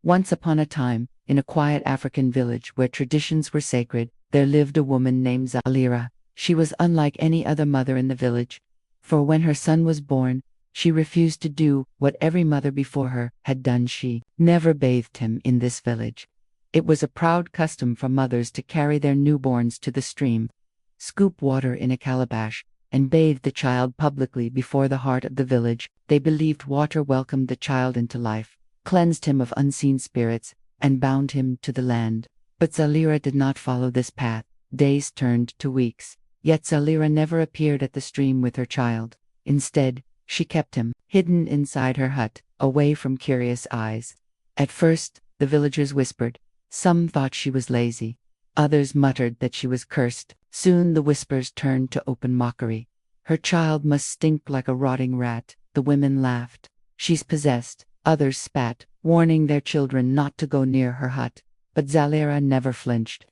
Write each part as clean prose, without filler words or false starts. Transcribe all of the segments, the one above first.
Once upon a time, in a quiet African village where traditions were sacred, there lived a woman named Zalira. She was unlike any other mother in the village, for when her son was born, she refused to do what every mother before her had done. She never bathed him in this village. It was a proud custom for mothers to carry their newborns to the stream, scoop water in a calabash, and bathe the child publicly before the heart of the village. They believed water welcomed the child into life, cleansed him of unseen spirits, and bound him to the land. But Zalira did not follow this path. Days turned to weeks, yet Zalira never appeared at the stream with her child. Instead, she kept him hidden inside her hut, away from curious eyes. At first, the villagers whispered. Some thought she was lazy. Others muttered that she was cursed. Soon the whispers turned to open mockery. Her child must stink like a rotting rat. The women laughed. She's possessed. Others spat, warning their children not to go near her hut. But Zalira never flinched.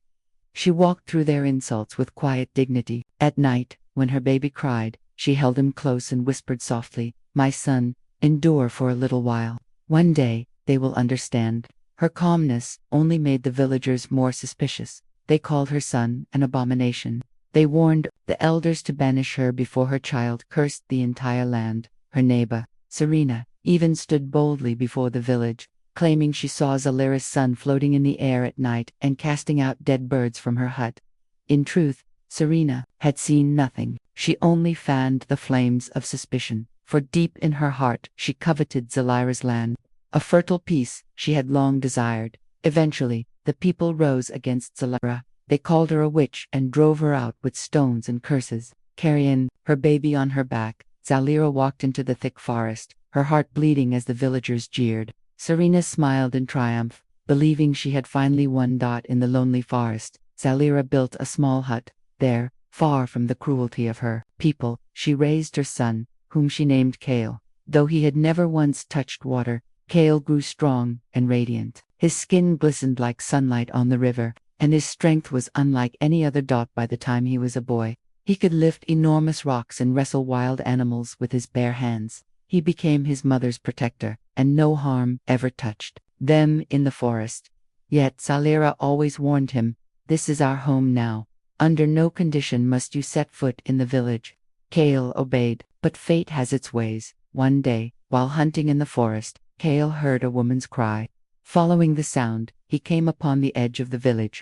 She walked through their insults with quiet dignity. At night, when her baby cried, she held him close and whispered softly, "My son, endure for a little while. One day, they will understand." Her calmness only made the villagers more suspicious. They called her son an abomination. They warned the elders to banish her before her child cursed the entire land. Her neighbor, Serena, even stood boldly before the village, claiming she saw Zalira's son floating in the air at night and casting out dead birds from her hut. In truth, Serena had seen nothing. She only fanned the flames of suspicion, for deep in her heart she coveted Zalira's land, a fertile peace she had long desired. Eventually, the people rose against Zalira. They called her a witch and drove her out with stones and curses. Carrying her baby on her back, Zalira walked into the thick forest, her heart bleeding as the villagers jeered. Serena smiled in triumph, believing she had finally won. In the lonely forest, Zalira built a small hut. There, far from the cruelty of her people, she raised her son, whom she named Kael. Though he had never once touched water, Kael grew strong and radiant. His skin glistened like sunlight on the river, and his strength was unlike any other. By the time he was a boy, he could lift enormous rocks and wrestle wild animals with his bare hands. He became his mother's protector, and no harm ever touched them in the forest. Yet Zalira always warned him, "This is our home now. Under no condition must you set foot in the village." Kael obeyed, but fate has its ways. One day, while hunting in the forest, Kael heard a woman's cry. Following the sound, he came upon the edge of the village.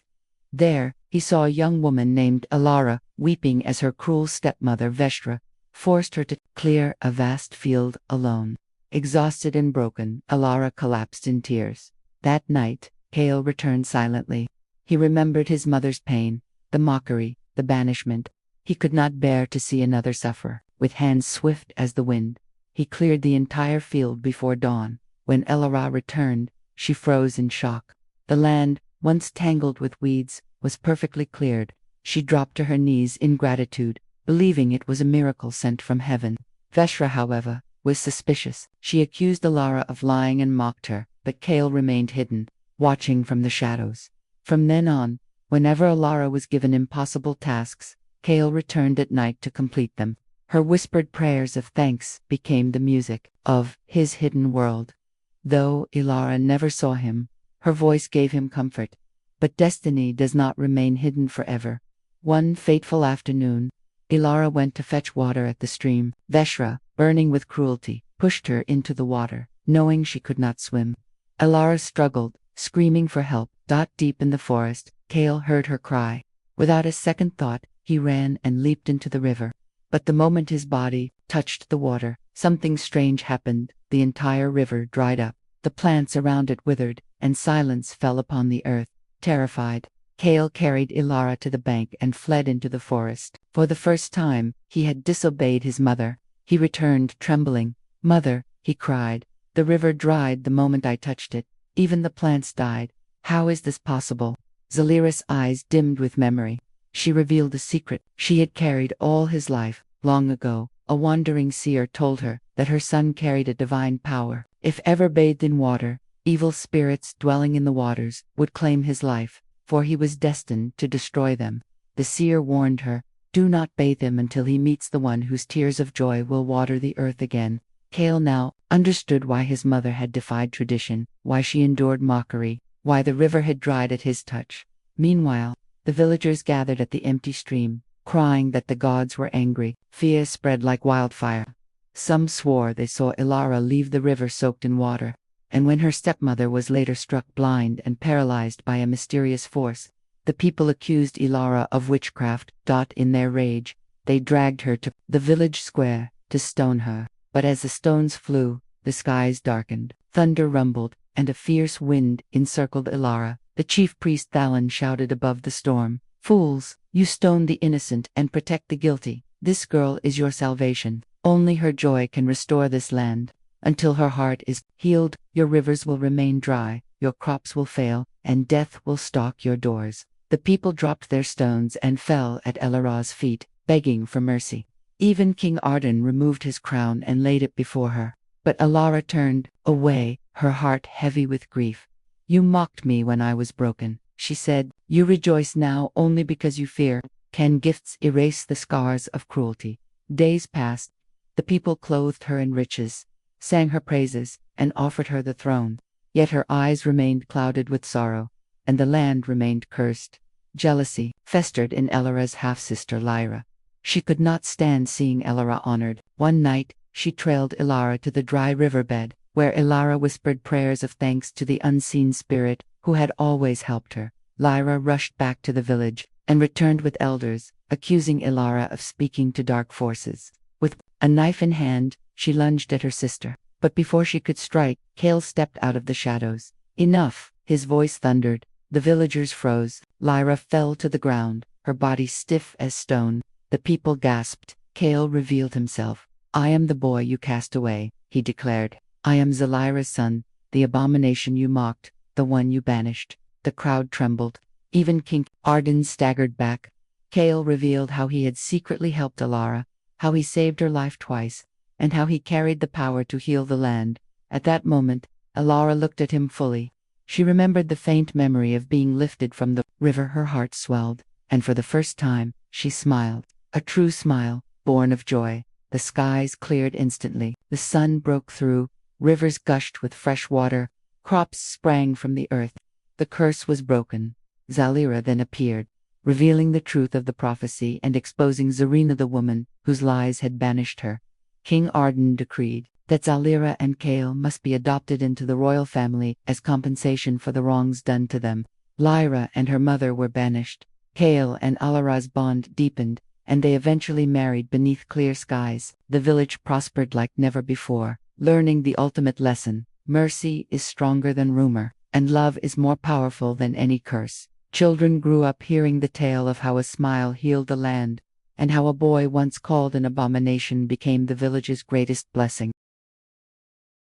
There, he saw a young woman named Alara, weeping as her cruel stepmother Veshra forced her to clear a vast field alone. Exhausted and broken, Alara collapsed in tears. That night, Kael returned silently. He remembered his mother's pain, the mockery, the banishment. He could not bear to see another suffer. With hands swift as the wind, he cleared the entire field before dawn. When Alara returned, she froze in shock. The land, once tangled with weeds, was perfectly cleared. She dropped to her knees in gratitude, believing it was a miracle sent from heaven. Veshra, however, was suspicious. She accused Alara of lying and mocked her, but Kael remained hidden, watching from the shadows. From then on, whenever Alara was given impossible tasks, Kael returned at night to complete them. Her whispered prayers of thanks became the music of his hidden world. Though Alara never saw him, her voice gave him comfort. But destiny does not remain hidden forever. One fateful afternoon, Alara went to fetch water at the stream. Veshra, burning with cruelty, pushed her into the water, knowing she could not swim. Alara struggled, screaming for help. Deep in the forest, Kael heard her cry. Without a second thought, he ran and leaped into the river. But the moment his body touched the water, something strange happened. The entire river dried up, the plants around it withered, and silence fell upon the earth. Terrified, Kael carried Alara to the bank and fled into the forest. For the first time, he had disobeyed his mother. He returned trembling. "Mother," he cried, "the river dried the moment I touched it. Even the plants died. How is this possible?" Zalira's eyes dimmed with memory. She revealed a secret she had carried all his life. Long ago, a wandering seer told her that her son carried a divine power. If ever bathed in water, evil spirits dwelling in the waters would claim his life, for he was destined to destroy them. The seer warned her, "Do not bathe him until he meets the one whose tears of joy will water the earth again." Kael now understood why his mother had defied tradition, why she endured mockery, why the river had dried at his touch. Meanwhile, the villagers gathered at the empty stream, crying that the gods were angry. Fear spread like wildfire. Some swore they saw Ilara leave the river soaked in water, and when her stepmother was later struck blind and paralyzed by a mysterious force, the people accused Ilara of witchcraft. In their rage, they dragged her to the village square to stone her. But as the stones flew, the skies darkened, thunder rumbled, and a fierce wind encircled Ilara. The chief priest Thalon shouted above the storm, "Fools, you stone the innocent and protect the guilty. This girl is your salvation. Only her joy can restore this land. Until her heart is healed, your rivers will remain dry, your crops will fail, and death will stalk your doors." The people dropped their stones and fell at Ilara's feet, begging for mercy. Even King Arden removed his crown and laid it before her. But Ilara turned away, her heart heavy with grief. "You mocked me when I was broken," she said. "You rejoice now only because you fear. Can gifts erase the scars of cruelty?" Days passed. The people clothed her in riches, sang her praises, and offered her the throne. Yet her eyes remained clouded with sorrow, and the land remained cursed. Jealousy festered in Ilara's half-sister Lyra. She could not stand seeing Ilara honored. One night, she trailed Ilara to the dry riverbed, where Ilara whispered prayers of thanks to the unseen spirit who had always helped her. Lyra rushed back to the village and returned with elders, accusing Ilara of speaking to dark forces. With a knife in hand, she lunged at her sister. But before she could strike, Kael stepped out of the shadows. "Enough!" his voice thundered. The villagers froze. Lyra fell to the ground, her body stiff as stone. The people gasped. Kael revealed himself. "I am the boy you cast away," he declared. "I am Zalira's son, the abomination you mocked, the one you banished." The crowd trembled. Even King Arden staggered back. Kael revealed how he had secretly helped Ilara, how he saved her life twice, and how he carried the power to heal the land. At that moment, Ilara looked at him fully. She remembered the faint memory of being lifted from the river. Her heart swelled, and for the first time, she smiled. A true smile, born of joy. The skies cleared instantly. The sun broke through. Rivers gushed with fresh water. Crops sprang from the earth. The curse was broken. Zalira then appeared, revealing the truth of the prophecy and exposing Zarina, the woman whose lies had banished her. King Arden decreed that Zalira and Kael must be adopted into the royal family as compensation for the wrongs done to them. Lyra and her mother were banished. Kael and Ilara's bond deepened, and they eventually married beneath clear skies. The village prospered like never before, learning the ultimate lesson: mercy is stronger than rumor, and love is more powerful than any curse. Children grew up hearing the tale of how a smile healed the land, and how a boy once called an abomination became the village's greatest blessing.